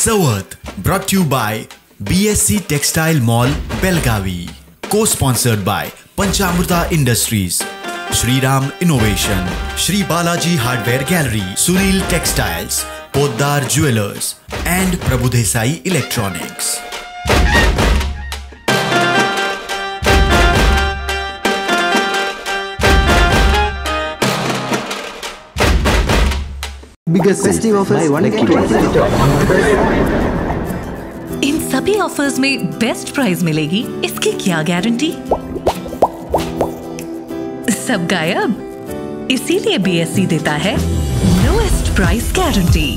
Sawat, brought to you by BSC Textile Mall, Belgavi. Co-sponsored by Panchamrita Industries, Shriram Innovation, Shri Balaji Hardware Gallery, Sunil Textiles, Poddar Jewelers, and Prabhudesai Electronics. Biggest festive offers, buy one get one. In सभी offers में best price मिलेगी, इसकी क्या guarantee? सब गायब। इसीलिए BSc देता है lowest price guarantee.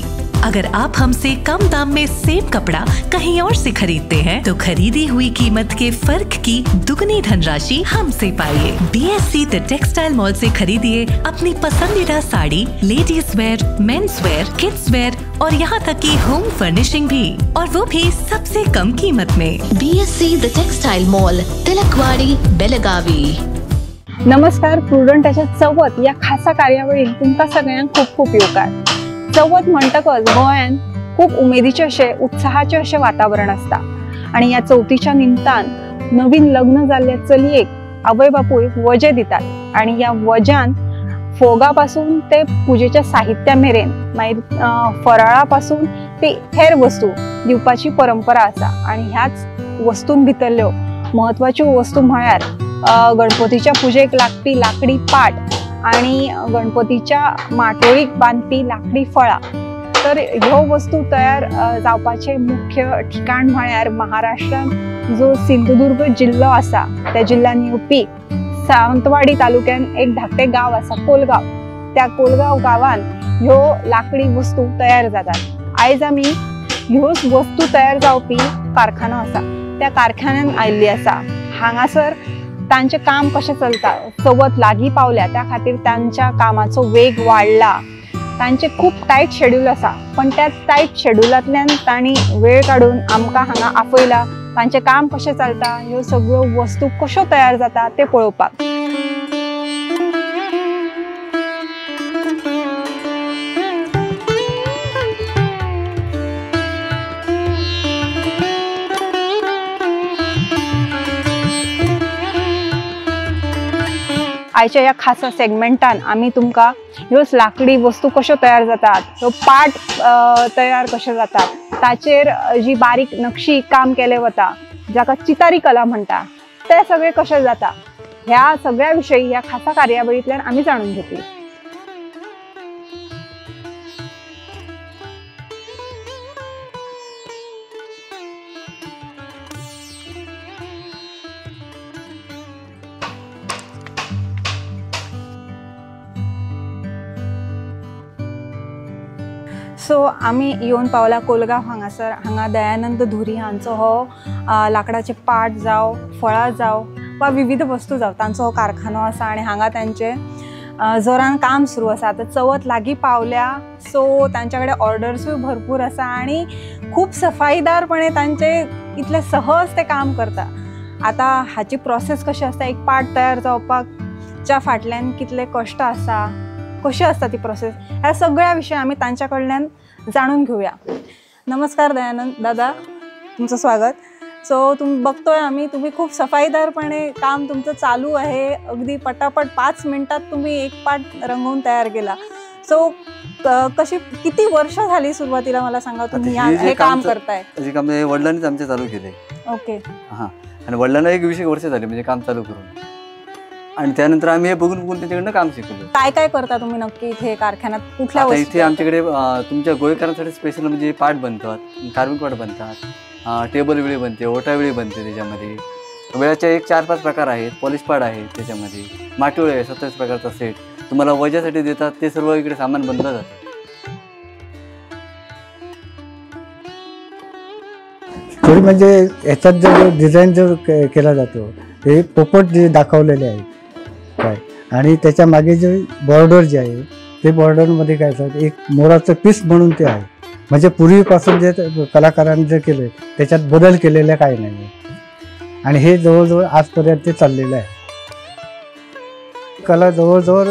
अगर आप हमसे कम दाम में सेम कपड़ा कहीं और से खरीदते हैं तो खरीदी हुई कीमत के फर्क की दुगनी धनराशि हमसे पाइए। बीएससी द टेक्सटाइल मॉल से खरीदिए अपनी पसंदीदा sari, ladies wear, mens wear, kids wear और यहाँ तक की होम फर्निशिंग भी, और वो भी सबसे कम कीमत में। BSc the textile mall, Tilakwadi, Belagavi. नमस्कार, प्रुडंटाच्या चवथ या खासा कार्यावळीक तुमकां सगळ्यांक खूप खूप येवकार। चवथ म्हणटकच गोंयान खूप उमेदीचे अशे उत्साहाचे अशे वातावरण असता आणि या चवथीच्या निमतान नवीन लग्न जाल्ल्या चलयेक आवय बापूय वजे दितात आणि या वज्यान फोगापासून ते पूजेच्या साहित्या मेरेन मागीर फराळापासून ते हेर वस्तू दिवपाची परंपरा आसा आणि ह्याच वस्तूं भितरल्यो महत्वाच्यो वस्तू म्हळ्यार गणपतीच्या पूजेक लागपी लाकडी पाट आणि गणपतीच्या माटोळीक बांधपी लाकडी फळा। तर ह्यो वस्तू तयार जावपाचे मुख्य ठिकाण म्हळ्यार महाराष्ट्रात जो सिंधुदुर्ग जिल्लो आसा त्या जिल्ह्यान येवपी सावंतवाडी तालुक्यान एक धाकटे गाव आसा कोलगाव। त्या कोलगाव गावान ह्यो लाकडी वस्तू तयार जातात। आयज आमी ह्योच वस्तू तयार जावपी कारखानो आसा त्या कारखान्यान आयिल्ली आसा। हांगासर तांचे काम कशें चलता, चवथ लागीं पावल्या त्या खातीर तांच्या कामाचो वेग वाडला। तांचे खूप टायट शेड्यूल आसा, पण त्या टायट शेड्यूलांतल्यान तांणी वेळ काढून आमकां हांगा आपयला तांचे काम कशें चलता, ह्यो सगळ्यो वस्तू कश्यो तयार जाता ते पळोवपाक। आयच्या या खासा सेगमेंटान आमी तुमकां ह्योच लाकडी वस्तू कश्यो तयार जातात, ह्यो पाट तयार कशे जातात, ताचेर जी बारीक नक्षी काम केले वता जाका चितारी कला म्हणटा ते सगळे कशे जाता ह्या सगळ्या विशयी ह्या खासा कार्यावळींतल्यान आमी जाणून घेतली। सो आमी येवन पावला कोलगाव हांगासर। हांगा दयानंद धुरी हांचो हो लाकडाचे पाट जावं, फळां जावं वा विविध वस्तू जावं तांचो हो कारखानो आसा आणि हांगा तांचे जोरान काम सुरू आसा। आतां चवथ लागीं पावल्या सो तांचे कडेन ऑर्डर्सूय भरपूर आसा आणि खूप सफाईदारपणे तांचे इतले सहज ते काम करता। आता हाची प्रोसेस कशी आसता, एक पाट तयार जावपाकच्या फाटल्यान कितले कश्ट आसा, कशी असता ती प्रोसेस, ह्या सगळ्या विषयी आम्ही त्यांच्या कडल्यान जाणून घेऊया। नमस्कार दयानंद दादा, तुमचं स्वागत। सो तुम्ही बघतोय आम्ही तुम्ही खूप सफाईदारपणे काम तुमचं चालू आहे, अगदी पटापट 5 मिनिटात तुम्ही एक पाट रंगवून तयार केला। सो कशी किती वर्ष झाली सुरुवातीला मला सांगा, तुम्ही हे काम करताय? हे काम वडिलांनीच आमच्या चालू केले। ओके, हां, आणि वडिलांना 21 वर्ष झाली म्हणजे काम चालू करून, आणि त्यानंतर आम्ही हे बघून त्यांच्याकडनं काम शिकलो। काय काय करता तुम्ही नक्की इथे कारखान्यात, कुठल्या वस्तू? इथे आमच्याकडे तुमच्या गोळीकारांसाठी स्पेशल म्हणजे पाट बनतात, कार्विंग पाट बनतात, टेबल वेळी बनते, ओटा वेळी बनते, त्याच्यामध्ये वेळाचे एक 4-5 प्रकार आहेत, पॉलिश पाट आहे, त्याच्यामध्ये माटोळे आहे 27 प्रकारचा सेट तुम्हाला वजासाठी देतात, ते सर्व इकडे सामान बनलं जातं। थोडी म्हणजे याच्यात जो डिझाईन जो केला जातो हे पोपट जे दाखवलेले आहे काय, आणि त्याच्या मागे जे बॉर्डर जे आहे ते बॉर्डरमध्ये काय असतं, एक मोराचं पीस म्हणून ते आहे। म्हणजे पूर्वीपासून जे कलाकारांनी जे केले त्याच्यात बदल केलेला काही नाही, आणि हे जवळजवळ आजपर्यंत चाललेलं आहे। कला जवळजवळ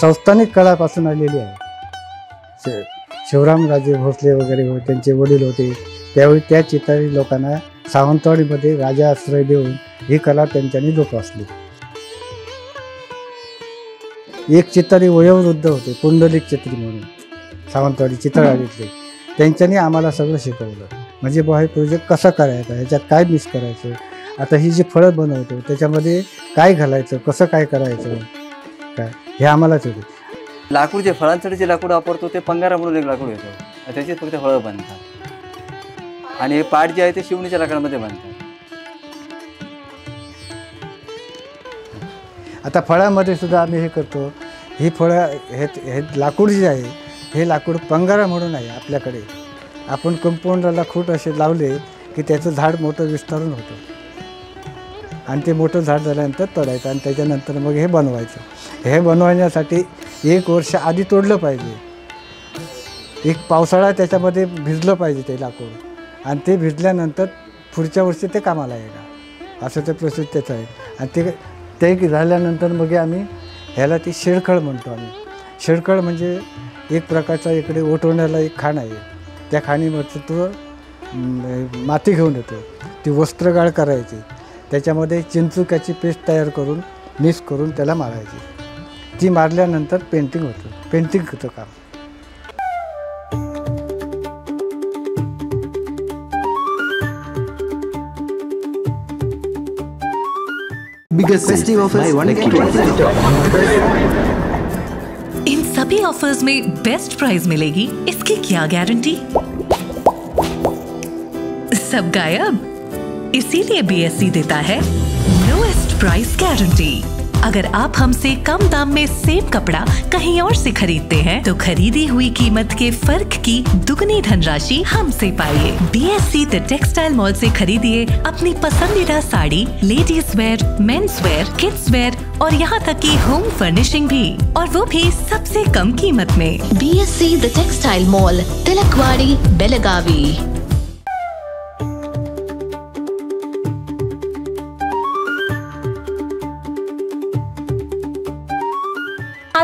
संस्थानिक कलापासून आलेली आहे। शिवरामराजे भोसले वगैरे त्यांचे वडील होते, त्यावेळी त्या चितारी लोकांना सावंतवाडीमध्ये राजा आश्रय देऊन ही कला त्यांच्यानी जोपासली. एक चितारी वयोवृद्ध होते, पुंडलिक चित्री म्हणून, सावंतवाडी चितळवाडीतले, त्यांच्यानी आम्हाला सगळं शिकवलं. म्हणजे बुवा हे प्रोजेक्ट कसं करायचं, ह्याच्यात काय मिक्स करायचं, आता ही जी फळं बनवतो त्याच्यामध्ये काय घालायचं, कसं काय करायचं, काय हे आम्हालाच होते. लाकूड जे फळांसाठी जे लाकूड वापरतो ते पंगारा म्हणून एक लाकूड येतो, त्याची फक्त फळं बनतात. आणि हे पाट जे आहे ते शिवणीच्या लाकडामध्ये बनतात. आता फळामध्ये सुद्धा आम्ही हे करतो, ही फळं हे लाकूड जे आहे हे लाकूड पंगारा म्हणून आहे आपल्याकडे. आपण कंपाऊंडला खूट असे लावले की त्याचं झाड मोठं विस्तारून होतं आणि ते मोठं झाड झाल्यानंतर तोडायचं आणि त्याच्यानंतर मग हे बनवायचं. हे बनवण्यासाठी 1 वर्ष आधी तोडलं पाहिजे, एक पावसाळा त्याच्यामध्ये भिजलं पाहिजे ते लाकूड आणि ते भिजल्यानंतर पुढच्या वर्षी ते कामाला येणार, असं ते प्रोसेस त्याचं आहे. आणि ते झाल्यानंतर मग आम्ही ह्याला ती शेळखळ म्हणतो आम्ही. शेळखळ म्हणजे एक प्रकारचा इकडे ओटवण्याला एक खाण आहे, त्या खाणीमध्ये तो माती घेऊन येतो, ती वस्त्रगाळ करायची, त्याच्यामध्ये चिंचुक्याची पेस्ट तयार करून मिक्स करून त्याला मारायची. ती मारल्यानंतर पेंटिंग होतं काम. Biggest festive offers, buy one get one free top. In सभी ऑफर्स में बेस्ट प्राइस मिलेगी, इसकी क्या गारंटी? सब गायब। इसीलिए बीएससी देता है लोएस्ट प्राइस गारंटी। अगर आप हमसे कम दाम में सेम कपड़ा कहीं और से खरीदते हैं तो खरीदी हुई कीमत के फर्क की दुगनी धनराशि हमसे पाइए। बीएससी द टेक्सटाइल मॉल से खरीदिए अपनी पसंदीदा sari, ladies wear, mens wear, kids wear और यहाँ तक की होम फर्निशिंग भी, और वो भी सबसे कम कीमत में। BSc the textile mall, Tilakwadi, Belagavi.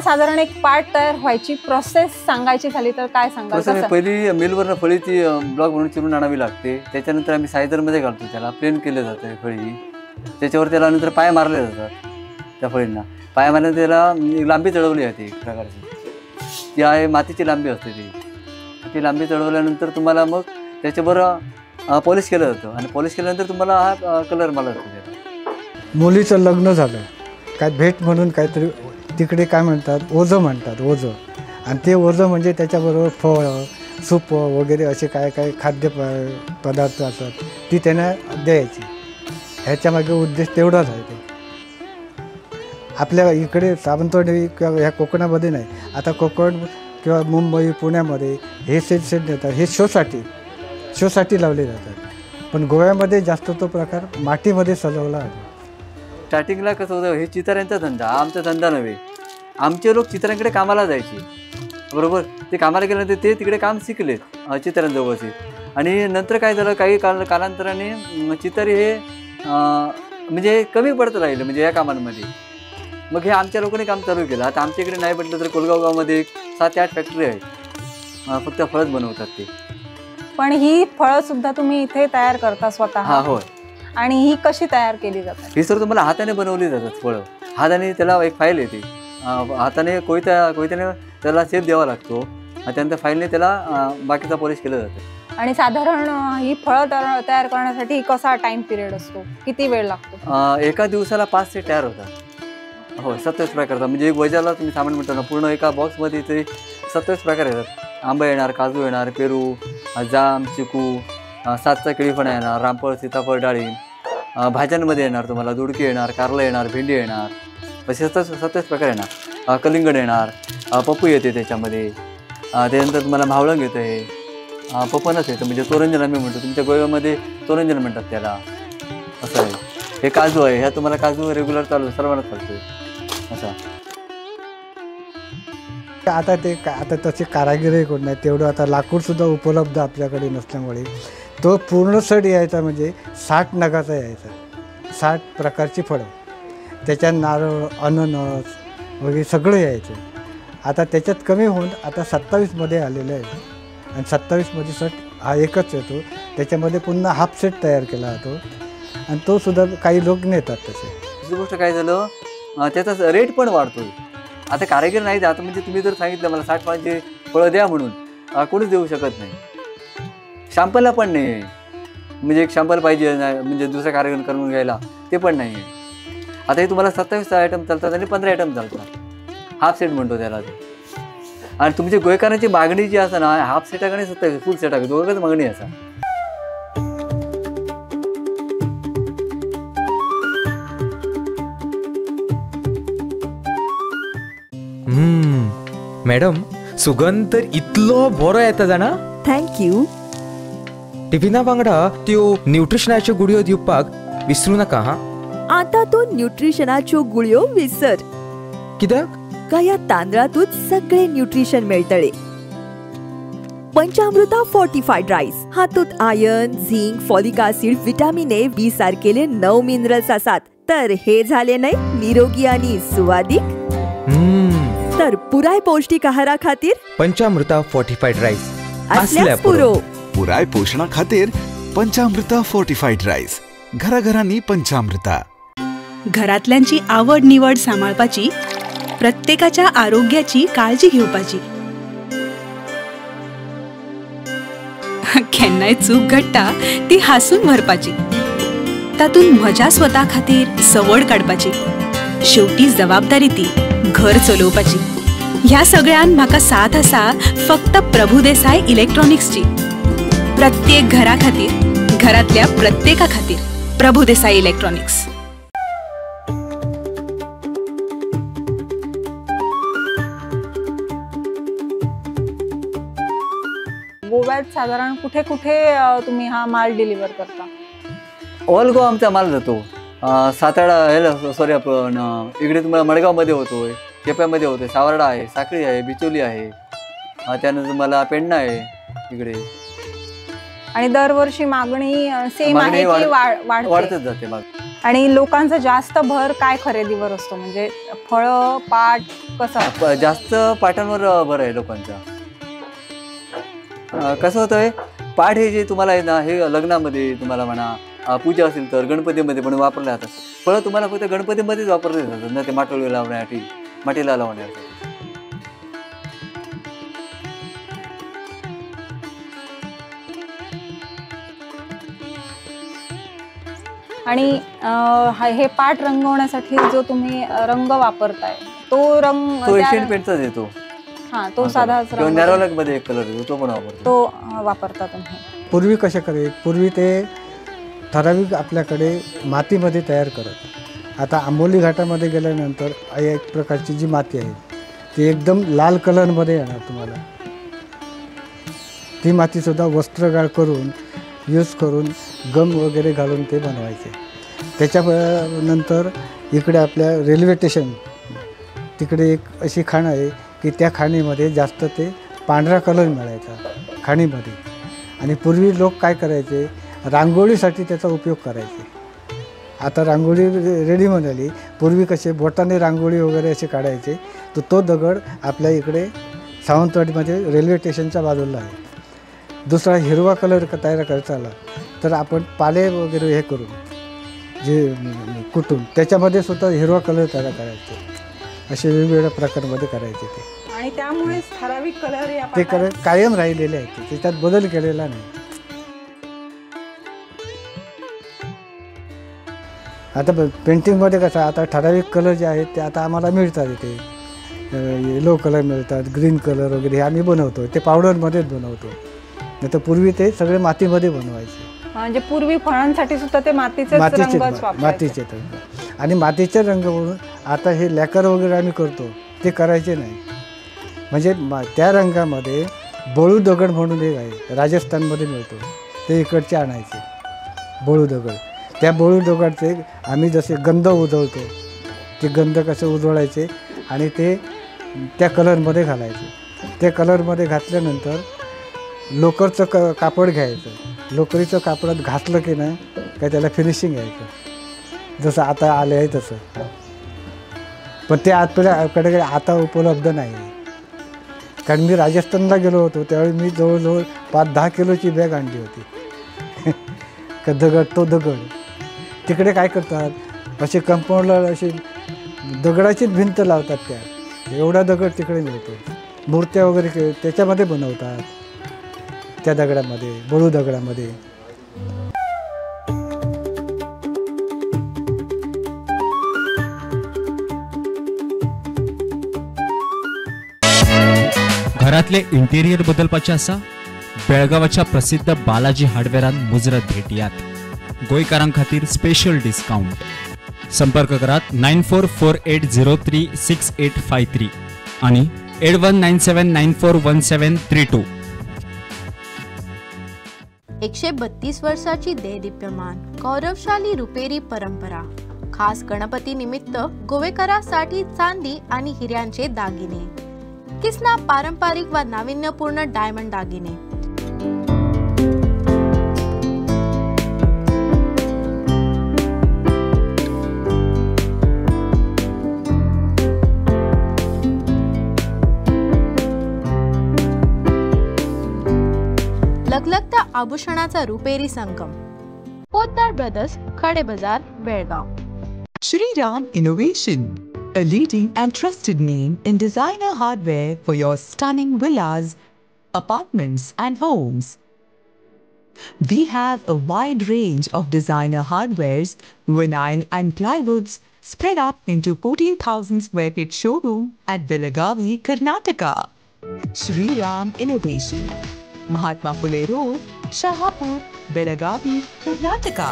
साधारण एक पार्ट तयार व्हायची प्रोसेस सांगायची झाली तर काय सांगाल? पहिली मिलवरनं फळीची ब्लॉक म्हणून चिरून आणावी लागते, त्याच्यानंतर आम्ही सायझरमध्ये घालतो, त्याला प्लेन केलं जातं फळी, त्याच्यावर त्याला नंतर पाय मारले जातात. त्या फळींना पाय मारल्यानंतर त्याला लांबी चढवली जाते एक प्रकारची, ती आहे मातीची लांबी असते. ती लांबी चढवल्यानंतर तुम्हाला मग त्याच्याबरोबर पॉलिश केलं जातं आणि पॉलिश केल्यानंतर तुम्हाला हा कलर मला जातो. मुलीचं लग्न झालं काय भेट म्हणून काहीतरी तिकडे काय म्हणतात, ओझं म्हणतात, ओझं. आणि ते ओझं म्हणजे त्याच्याबरोबर फळं, सूप वगैरे असे काय काय खाद्य पदार्थ असतात ती त्यांना द्यायची. ह्याच्यामागे उद्देश तेवढाच आहे. ते आपल्या इकडे सावंतवाडी किंवा ह्या कोकणामध्ये नाही, आता कोकण किंवा मुंबई पुण्यामध्ये हे सेट देतात, हे शोसाठी लावले जातात. पण गोव्यामध्ये जास्त तो प्रकार मातीमध्ये सजवला आहे. स्टार्टिंगला कसं होतं, हे चितऱ्यांचा धंदा, आमचा धंदा नव्हे. आमचे लोक चितऱ्यांकडे कामाला जायचे, बरोबर. ते कामाला गेल्यानंतर ते तिकडे काम शिकलेत चितऱ्यांजवळचे. आणि नंतर काय झालं, काही कालांतराने चितरी हे म्हणजे कमी पडत राहिलं म्हणजे या कामांमध्ये. मग हे आमच्या लोकांनी काम चालू केलं. आता आमच्या इकडे नाही म्हटलं तर कोलगाव गावामध्ये 7 ते 8 फॅक्टरी आहेत, फक्त फळच बनवतात ते. पण ही फळं सुद्धा तुम्ही इथे तयार करता स्वतः? हा, होय. आणि ही कशी तयार केली जातात? ही सर तुम्हाला हाताने बनवली जातात फळं. हाताने त्याला एक फाईल येते, हाताने कोयत्याने त्याला शेप द्यावा लागतो, त्यानंतर फाईलने त्याला बाकीचा पॉलिश केलं जातं. आणि साधारण ही फळं तयार करण्यासाठी कसा टाइम पिरियड असतो, किती वेळ लागतो? एका दिवसाला 5 सेट तयार होतात. हो, 27 प्रकार. म्हणजे एक वजाला तुम्ही सामान म्हणतो ना, पूर्ण एका बॉक्समध्ये ते 27 प्रकार येतात. आंबा येणार, काजू येणार, पेरू, जाम, चिकू, 7चा केळीफणा येणार, रामफळ, सीताफळ, डाळिंब. भाज्यांमध्ये येणार तुम्हाला दोडकी येणार, कारलं येणार, भेंडी येणार, 27 प्रकार येणार. कलिंगड येणार, पप्पू येते त्याच्यामध्ये. त्यानंतर तुम्हाला मावळंग येतं, हे पपनच येतं, म्हणजे तोरंजन आम्ही म्हणतो, तुमच्या गोव्यामध्ये तोरंजन म्हणतात त्याला, असं आहे. हे काजू आहे, ह्या तुम्हाला काजू रेग्युलर चालू सर्वांनाच चालतो असा. आता तसे कारागिरी कोण नाही, तेवढं आता लाकूडसुद्धा उपलब्ध आपल्याकडे नसल्यामुळे तो पूर्ण सेट यायचा म्हणजे 60 नगाचा यायचा, 60 प्रकारची फळं, त्याच्यात नारळ, अननस वगैरे सगळं यायचं. आता त्याच्यात कमी होऊन आता 27मध्ये आलेलं आहे. आणि 27मध्ये शर्ट हा एकच येतो. त्याच्यामध्ये पुन्हा हाफ सेट तयार केला जातो आणि तो सुद्धा काही लोक नेतात तसे. दुसरी गोष्ट काय झालं, त्याचा रेट पण वाढतोय. आता कारागीर नाही, आता म्हणजे तुम्ही जर सांगितलं मला 60 पानाचे फळं द्या म्हणून, कोणीच देऊ शकत नाही. शॅम्पलला पण नाही आहे, म्हणजे एक शॅम्पल पाहिजे म्हणजे दुसऱ्या कारागीर करून घ्यायला, ते पण नाही आहे. आता हे तुम्हाला 27 आयटम चालतात आणि 15 आयटम चालतात. हाफ सेट म्हणतो त्याला ते. आणि तुमची गोयकारांची मागणी जी असते ना, हाफ सेटाकडे 27 फुल सेटाकडे दोघंच मागणी असा. मॅडम, सुगंध तर इतलो बरो येता जाणा. थँक्यू. टिफिना वांगडा त्यो न्यूट्रिशनाच्यो गुळयो दिवपाक विसरू नका हा. आता तो न्यूट्रिशनाच्यो गुळयो विसर. कित्याक? का या तांदळातूच सगळे न्यूट्रिशन मेळटले. पंचामृता फोर्टिफाईड राईस हातूंत iron, zinc, folic acid, vitamin A, B सारकेले 9 मिनरल्स आसात. तर हे झाले नाही निरोगी आणि सुवादिक. तर पुराय पौष्टिक आहारा खातीर पंचामृता फोर्टिफाईड राईस असल्यास पुरो. पुराय पोषणा खातीर पंचामृता फोर्टिफाईड राईस. घराघरांनी पंचामृता. घरातल्यांची आवड निवड सांभाळपाची, प्रत्येकाच्या आरोग्याची काळजी घेवपाची. केन्नाय चूक घडटा ती हासून भरपाची, तातूंत म्हज्या स्वता खातीर संवड काडपाची. शेवटी जबाबदारी ती घर चलोवपाची. ह्या सगळ्यान म्हाका साथ आसा फक्त प्रभुदेसाय इलेक्ट्रॉनिक्सची. प्रत्येक घरा खातीर, घरातल्या प्रत्येका खातीर प्रभुदेसाय इलेक्ट्रॉनिक्स. गोव्यात साधारण कुठे कुठे तुम्ही हा माल डिलिव्हर करता? ऑल गोवा आमचा माल जातो. सातारा सॉरी आपण इकडे तुम्हाला मडगावमध्ये होतोय, केप्यामध्ये होतोय, सावर्डा आहे, साखळी आहे, बिचोली आहे, त्यानंतर मला पेडणा आहे इकडे. आणि दरवर्षी मागणी सेम आहे की वाढतच जाते मागणी. आणि लोकांचा जास्त भर काय खरेदीवर असतो, म्हणजे फळं, पाट कसं? जास्त पाटांवर भर आहे लोकांचा. कसं होतंय, पाट हे जे तुम्हाला आहे ना, हे लग्नामध्ये तुम्हाला म्हणा, पूजा असेल तर गणपतीमध्ये पण वापरले जातात. फळं तुम्हाला फक्त गणपतीमध्येच वापरले जातात ना, ते माटोळी लावण्यासाठी, माटीला लावण्यासाठी. आणि हे पाट रंगवण्यासाठी जो तुम्ही रंग वापरताय तो रंग एशियन पेंटचाच येतो. हा, तो साधा नॅरोलॅक मध्ये एक कलर येतो, तो पण वापरतो. तो वापरता तुम्ही? पूर्वी कसे करे, पूर्वी ते ठराविक आपल्याकडे मातीमध्ये तयार करत. आता आंबोली घाटामध्ये गेल्यानंतर एक प्रकारची जी माती आहे ती एकदम लाल कलरमध्ये येणार तुम्हाला. ती मातीसुद्धा वस्त्रगाळ करून यूज करून गम वगैरे घालून ते बनवायचे. त्याच्यानंतर इकडे आपल्या रेल्वे स्टेशन तिकडे एक अशी खाण आहे की त्या खाणीमध्ये जास्त ते पांढरा कलर मिळायचा खाणीमध्ये. आणि पूर्वी लोक काय करायचे, रांगोळीसाठी त्याचा उपयोग करायचे. आता रांगोळी रेडीमेड आली. पूर्वी कसे बोटाने रांगोळी वगैरे असे काढायचे. तर तो दगड आपल्या इकडे सावंतवाडीमध्ये रेल्वे स्टेशनच्या बाजूला आहे. दुसरा हिरवा कलर तयार करायचा आला तर आपण पाले वगैरे हे करून जे कुटून त्याच्यामध्ये सुद्धा हिरवा कलर तयार करायचे. असे वेगवेगळ्या प्रकारमध्ये करायचे ते. आणि त्यामुळे ठराविक कलर ते कलर कायम राहिलेले आहेत, त्याच्यात बदल केलेला नाही. आता पेंटिंगमध्ये कसं आता ठराविक कलर जे आहेत ते आता आम्हाला मिळतात. इथे येलो कलर मिळतात, ग्रीन कलर वगैरे हे आम्ही बनवतो. ते पावडरमध्येच बनवतो. नाही तर पूर्वी ते सगळे मातीमध्ये बनवायचे. म्हणजे पूर्वी फळांसाठी सुद्धा ते मातीचे रंग. आणि मातीचे रंग म्हणून आता हे लॅकर वगैरे आम्ही करतो ते करायचे नाही. म्हणजे त्या रंगामध्ये बोळू दगड म्हणून एक आहे, राजस्थानमध्ये मिळतो, ते इकडचे आणायचे बोळू दगड. त्या बोळू दगडचे आम्ही जसे गंध उधळतो ते गंध कसे उधळायचे आणि ते त्या कलरमध्ये घालायचे. त्या कलरमध्ये घातल्यानंतर लोकरचं कापड घ्यायचं. लोकरीचं कापडात घातलं की नाही काय त्याला फिनिशिंग यायचं, जसं आता आले आहे तसं. पण ते आपल्याकडे आता उपलब्ध नाही. कारण मी राजस्थानला गेलो होतो त्यावेळी मी जवळजवळ 5-10 किलोची बॅग आणली होती. दगड तिकडे काय करतात, असे कंपाऊंडला असे दगडाचीच भिंत लावतात. त्या एवढा दगड तिकडे मिळतो. मूर्त्या वगैरे त्याच्यामध्ये बनवतात, त्या दगडामध्ये, बळू दगडामध्ये. घरातले इंटेरियर बदलपाचे आसा, बेळगावाच्या प्रसिद्ध बालाजी हार्डवेरान मुजरत भेटयात. गोंयकारां खातीर स्पेशल डिस्काउंट. संपर्क करात 9448036853 आणि 8197941732. 132 वर्षाची देदीप्यमान गौरवशाली रुपेरी परंपरा. खास गणपती निमित्त गोवेकरांसाठी चांदी आणि हिऱ्यांचे दागिने. किसना पारंपरिक व नाविन्यपूर्ण डायमंड दागिने. लगलगत्या आभूषणाचा रुपेरी संगम. पोद्दार ब्रदर्स, खडे बाजार, Belgaum. Shriram Innovation, a leading and trusted name in designer hardware for your stunning villas, apartments and homes. We have a wide range of designer hardwares, vinyl and plywoods spread up into 14,000 square feet showroom at Belagavi, Karnataka. Shriram Innovation, Mahatma Phule Road, Shahapur, Belagavi, Karnataka.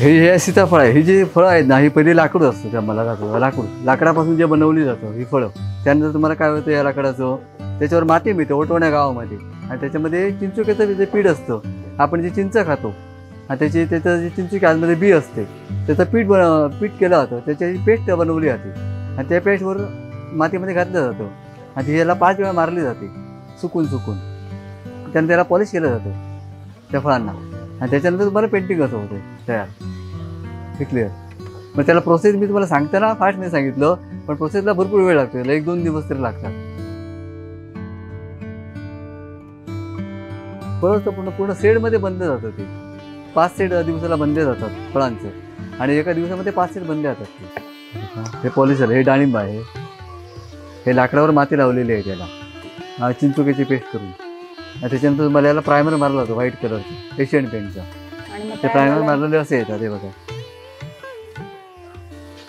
हे सीताफळ आहे. ही जी फळं आहेत ना, ही पहिली लाकूड असतं. त्या मला लाकडापासून जे बनवली जातं ही फळं. त्यानंतर तुम्हाला काय होतं, या लाकडाचं त्याच्यावर माती मिळते ओटवण्या गावामध्ये, आणि त्याच्यामध्ये चिंचुक्याचं जे पीठ असतं, आपण जे चिंच खातो आणि त्याचं जे चिंचुकी आतमध्ये बी असते, त्याचं पीठ केलं जातं. त्याची पेस्ट बनवली जाते आणि त्या पेस्टवर मातीमध्ये घातलं जातं आणि ह्याला 5 वेळा मारली जाते सुकून. त्यानंतर त्याला पॉलिश केलं जातं त्या फळांना, आणि त्याच्यानंतर तुम्हाला पेंटिंग असं होते तयार. हे क्लिअर. मग त्याला प्रोसेस मी तुम्हाला सांगताना फास्ट नाही सांगितलं, पण प्रोसेसला भरपूर वेळ लागतो. 1-2 दिवस तरी लागतात. परत पूर्ण शेडमध्ये बनलं जातं ते. 5 सेट दिवसाला बनले जातात फळांचं, आणि एका दिवसामध्ये 5 सेट बनले जातात ते. हे पॉलिश झालं. हे डाळिंब आहे. हे लाकडावर माती लावलेली आहे त्याला चिंचुक्याची पेस्ट करून. त्याच्यानंतर तुम्हाला याला प्रायमर मारला होतो व्हाईट कलरचा, एशियन पेंटचा. ते प्रायमर मारलेले असे येतात. हे बघा,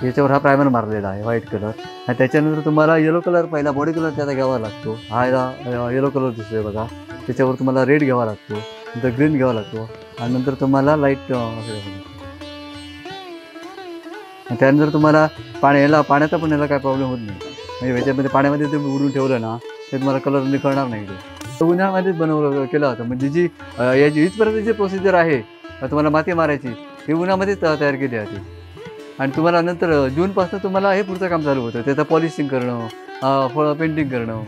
याच्यावर हा प्रायमर मारलेला आहे व्हाईट कलर. आणि त्याच्यानंतर तुम्हाला येलो कलर, पहिला बॉडी कलर त्याचा घ्यावा लागतो. हा याला येलो कलर दिसतोय बघा. त्याच्यावर तुम्हाला रेड घ्यावा लागतो, नंतर ग्रीन घ्यावा लागतो, आणि नंतर तुम्हाला लाईट. त्यानंतर तुम्हाला पाण्याचा पण याला काय प्रॉब्लेम होत नाही. म्हणजे याच्यामध्ये पाण्यामध्ये तुम्ही उडून ठेवलं ना, ते तुम्हाला कलर निखळणार नाही. ते उन्हाळ्यामध्येच केलं होतं. म्हणजे जी याची इथपर्यंत प्रोसिजर आहे तुम्हाला माती मारायची, ही उन्हामध्येच तयार केली जाते. आणि तुम्हाला नंतर जूनपासून तुम्हाला हे पुढचं काम चालू होतं. त्याचं पॉलिशिंग करणं, फळं पेंटिंग करणं.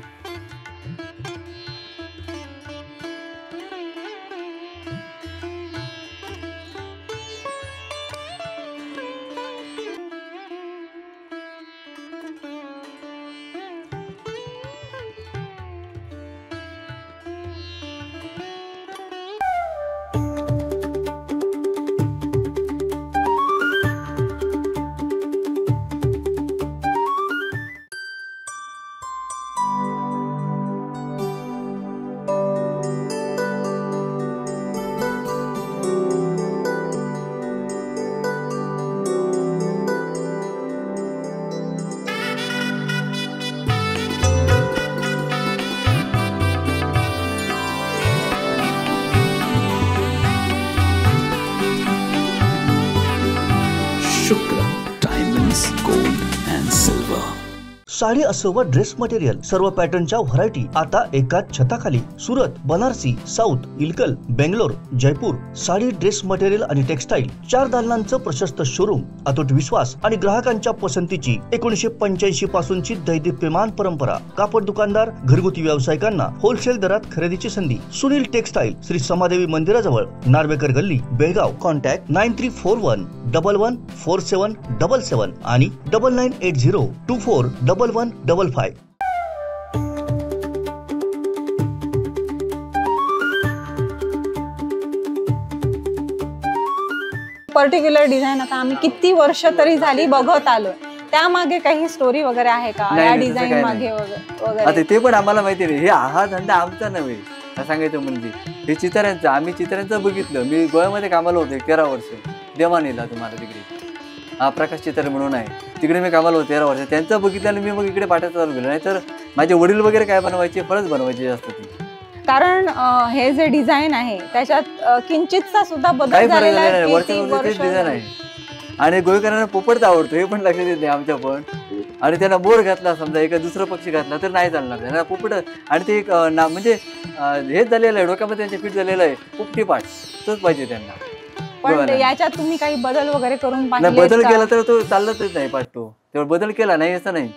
साडी असो व ड्रेस मटेरियल सर्व पॅटर्नच्या व्हरायटी आता एकाच छताखाली. Surat, Banarasi, south, Ilkal, Bangalore, Jaipur sari, dress material आणि टेक्सटाईल 4 दालनांचं प्रशस्त शोरूम, अतूट विश्वास आणि ग्राहकांच्या पसंतीची 1985 पासूनची दैदिप्यमान परंपरा. कापड दुकानदार, घरगुती व्यावसायिकांना होलसेल दरात खरेदीची संधी. सुनील टेक्सटाईल, श्री समादेवी मंदिराजवळ, नार्वेकर गल्ली, बेळगाव. कॉन्टॅक्ट 9341114777 आणि 9980241155. पर्टिक्युलर डिझाईन आता आम्ही किती वर्ष तरी झाली बघत आलोय, त्यामागे काही स्टोरी वगैरे आहे का या डिझाईन मागे वगैरे? ते पण आम्हाला माहिती नाही. हे हा धंदा आमचा नव्हे सांगायचं म्हणजे. हे चितऱ्यांचं, आम्ही चितऱ्यांचं बघितलं. मी गोव्यामध्ये कामाला होते 13 वर्ष. देवानीला तुम्हाला तिकडे प्रकाश चित्र म्हणून आहे, तिकडे मी कामाला होते 13 वर्ष. त्यांचं बघितल्यानं मी मग इकडे पाठायचं चालू केलं. नाहीतर माझे वडील वगैरे काय बनवायचे, फळच बनवायचे जास्त ती. कारण हे जे डिझाईन आहे त्याच्यात किंचितचा सुद्धा बदल झालेला आहे. डिझाईन आहे. आणि गोवेकरांना पोपट आवडतो हे पण लक्षात येत नाही आमच्या पण. आणि त्यांना मोर घातला समजा, एका दुसरा पक्षी घातला तर नाही चालणार त्यांना पोपट. आणि ते एक म्हणजे हेच झालेलं आहे, डोक्यामध्ये त्यांचे फिट झालेलं आहे, पोपटी पाठ तोच पाहिजे त्यांना. पण याच्यात तुम्ही काही बदल वगैरे करून बदल केला तर तो चालतच नाही पाठ. तो तेव्हा बदल केला नाही असं नाही.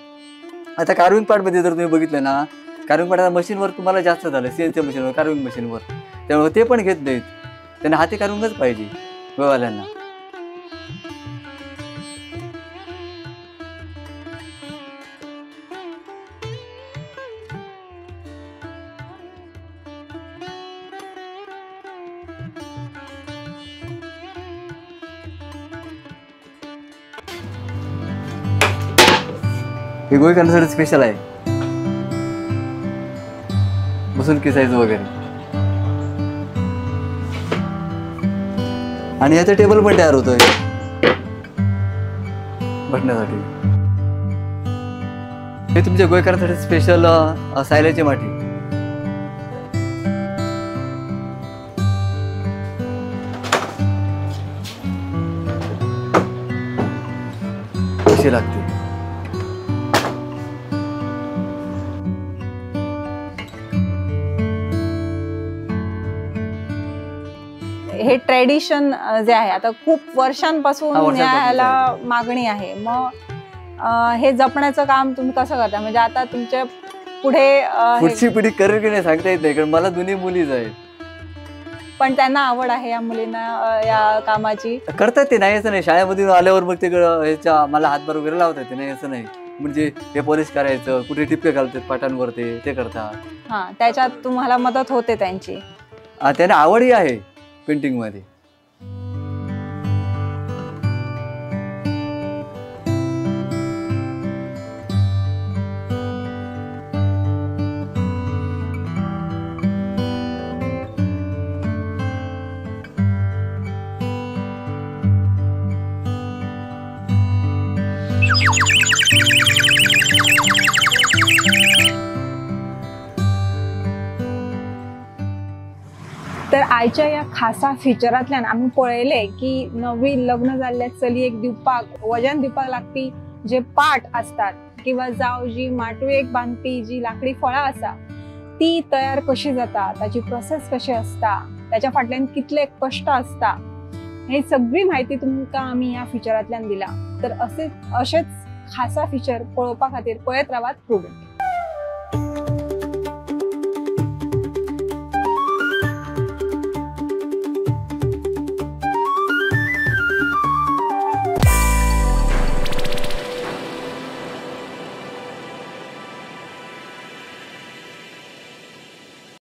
आता कार्विंग पार्ट मध्ये जर तुम्ही बघितलं ना, कार्विंग पार्ट मशीनवर तुम्हाला जास्त झालं, सीएनसी मशीनवर, कार्विंग मशीनवर. त्यामुळे ते पण घेत नाहीत, त्यांना हाती कार्विंगच पाहिजे गोवाल्यांना. हे गोवेकरांसाठी स्पेशल आहे, बसून किसायचं वगैरे. आणि याचा टेबल पण तयार होतोय बसण्यासाठी. हे तुमच्या गोवेकरांसाठी स्पेशल सायल्याची माठी. कशी लागते. हे ट्रेडिशन जे आहे आता खूप वर्षांपासून याला मागणी आहे. मग हे जपण्याचं काम तुम्ही कसं करता? म्हणजे आता तुमच्या पुढे पुढची पिढी करेल की नाही सांगता येत नाही, कारण मला दोन्ही मुलीच आहेत. पण त्यांना आवड आहे या मुलींना या कामाची? करतात ते, नाही असं नाही. शाळेमधून आल्यावर मग ते ह्याच्या मला हातभार वगैरे लावतात ते, नाही असं नाही. म्हणजे हे पॉलिश करायचं, कुठे टिपके घालतात पाटांवर ते करतात. हा, त्याच्यात तुम्हाला मदत होते त्यांची? त्यांना आवडही आहे पेंटिंग मध्ये. तर आजच्या या खासा फीचरातल्यान आम्ही पळयले की नवी लग्न जाल्ल्या चली एक दिवपाक वजन दिवपाक लागपी जे पाट असतात किंवा जावं जी माटोळेक बांधपी जी लाकडी फळां आसा ती तयार कशी जाता, ताची प्रोसेस कशी असता, त्याच्या फाटल्यान कितले कष्ट असता, हे सगळी माहिती तुमकां आम्ही ह्या फीचरातल्यान दिला. तर असेच खासा फीचर पळोवपा खातीर पळयत रावात प्रुडंट.